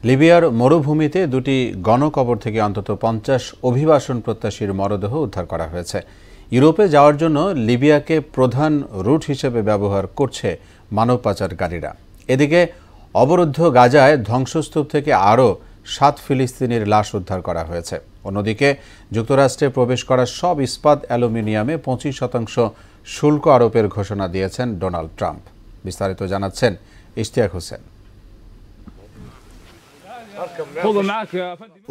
লিবিয়ার মরুভূমিতে দুটি গণকবর থেকে অন্তত 50 অভিবাসন প্রত্যাশীর মরদেহ উদ্ধার করা হয়েছে। ইউরোপে যাওয়ার জন্য লিবিয়াকে প্রধান রুট হিসেবে ব্যবহার করছে মানব পাচারকারীরা। এদিকে অবরুদ্ধ গাজায় ধ্বংসস্তূপ থেকে আরও 7 ফিলিস্তিনির লাশ উদ্ধার করা হয়েছে। অন্যদিকে যুক্তরাষ্ট্রে প্রবেশ করা সব ইস্পাত অ্যালুমিনিয়ামে 25% শুল্ক আরোপের ঘোষণা দিয়েছেন ডোনাল্ড ট্রাম্প। বিস্তারিত জানাচ্ছেন ইশতিয়াক হোসেন।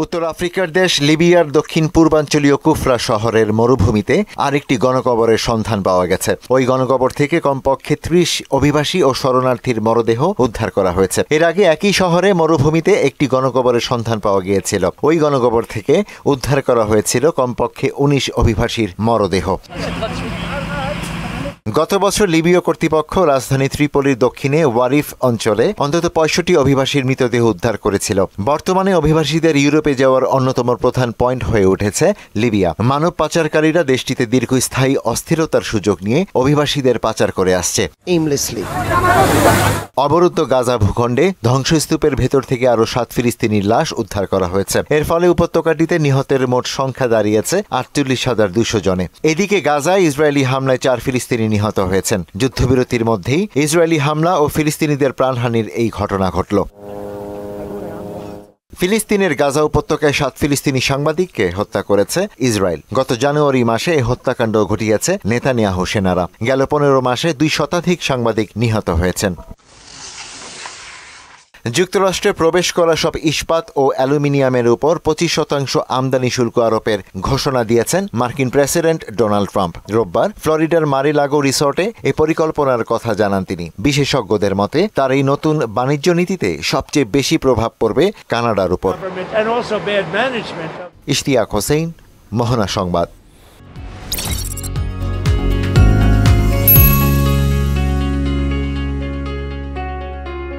উত্তর আফ্রিকার দেশ লিবিয়ার দক্ষিণ পূর্বাঞ্চলীয় কুফরা শহরের মরুভূমিতে আরেকটি গণকবরের সন্ধান পাওয়া গেছে। ওই গণকবর থেকে কমপক্ষে 30 অভিবাসী ও শরণার্থীর মরদেহ উদ্ধার করা হয়েছে। এর আগে একই শহরে মরুভূমিতে একটি গণকবরের সন্ধান পাওয়া গিয়েছিল। ওই গণকবর থেকে উদ্ধার করা হয়েছিল কমপক্ষে 19 অভিবাসীর মরদেহ। গত বছর লিবীয় কর্তৃপক্ষ রাজধানী ত্রিপোলির দক্ষিণে ওয়ারিফ অঞ্চলে অন্তত 65 অভিবাসীর মৃতদেহ উদ্ধার করেছিল। বর্তমানে অভিবাসীদের ইউরোপে যাওয়ার অন্যতম প্রধান পয়েন্ট হয়ে উঠেছে লিবিয়া। মানব পাচারকারীরা দেশটিতে দীর্ঘস্থায়ী অস্থিরতার সুযোগ নিয়ে অভিবাসীদের পাচার করে আসছে। অবরুদ্ধ গাজা ভূখণ্ডে ধ্বংসস্তূপের ভেতর থেকে আরও 7 ফিলিস্তিনির লাশ উদ্ধার করা হয়েছে। এর ফলে উপত্যকাটিতে নিহতের মোট সংখ্যা দাঁড়িয়েছে 48,200 জনে। এদিকে গাজায় ইসরায়েলি হামলায় 4 ফিলিস্তিনি নিহত হয়েছেন। যুদ্ধবিরতির মধ্যেই ইসরায়েলি হামলা ও ফিলিস্তিনিদের প্রাণহানির এই ঘটনা ঘটল। ফিলিস্তিনের গাজা উপত্যকায় 7 ফিলিস্তিনি সাংবাদিককে হত্যা করেছে ইসরায়েল। গত জানুয়ারি মাসে এই হত্যাকাণ্ড ঘটিয়েছে নেতানিয়াহু সেনারা। গেল 15 মাসে 2 শতাধিক সাংবাদিক নিহত হয়েছেন। যুক্তরাষ্ট্রে প্রবেশ করা সব ইস্পাত ও অ্যালুমিনিয়ামের উপর 25% আমদানি শুল্ক আরোপের ঘোষণা দিয়েছেন মার্কিন প্রেসিডেন্ট ডোনাল্ড ট্রাম্প। রোববার ফ্লোরিডার মারি-লাগো রিসোর্টে এই পরিকল্পনার কথা জানান তিনি। বিশেষজ্ঞদের মতে তার এই নতুন বাণিজ্য নীতিতে সবচেয়ে বেশি প্রভাব পড়বে কানাডার উপর। ইশতিয়াক হোসেন, মোহনা সংবাদ।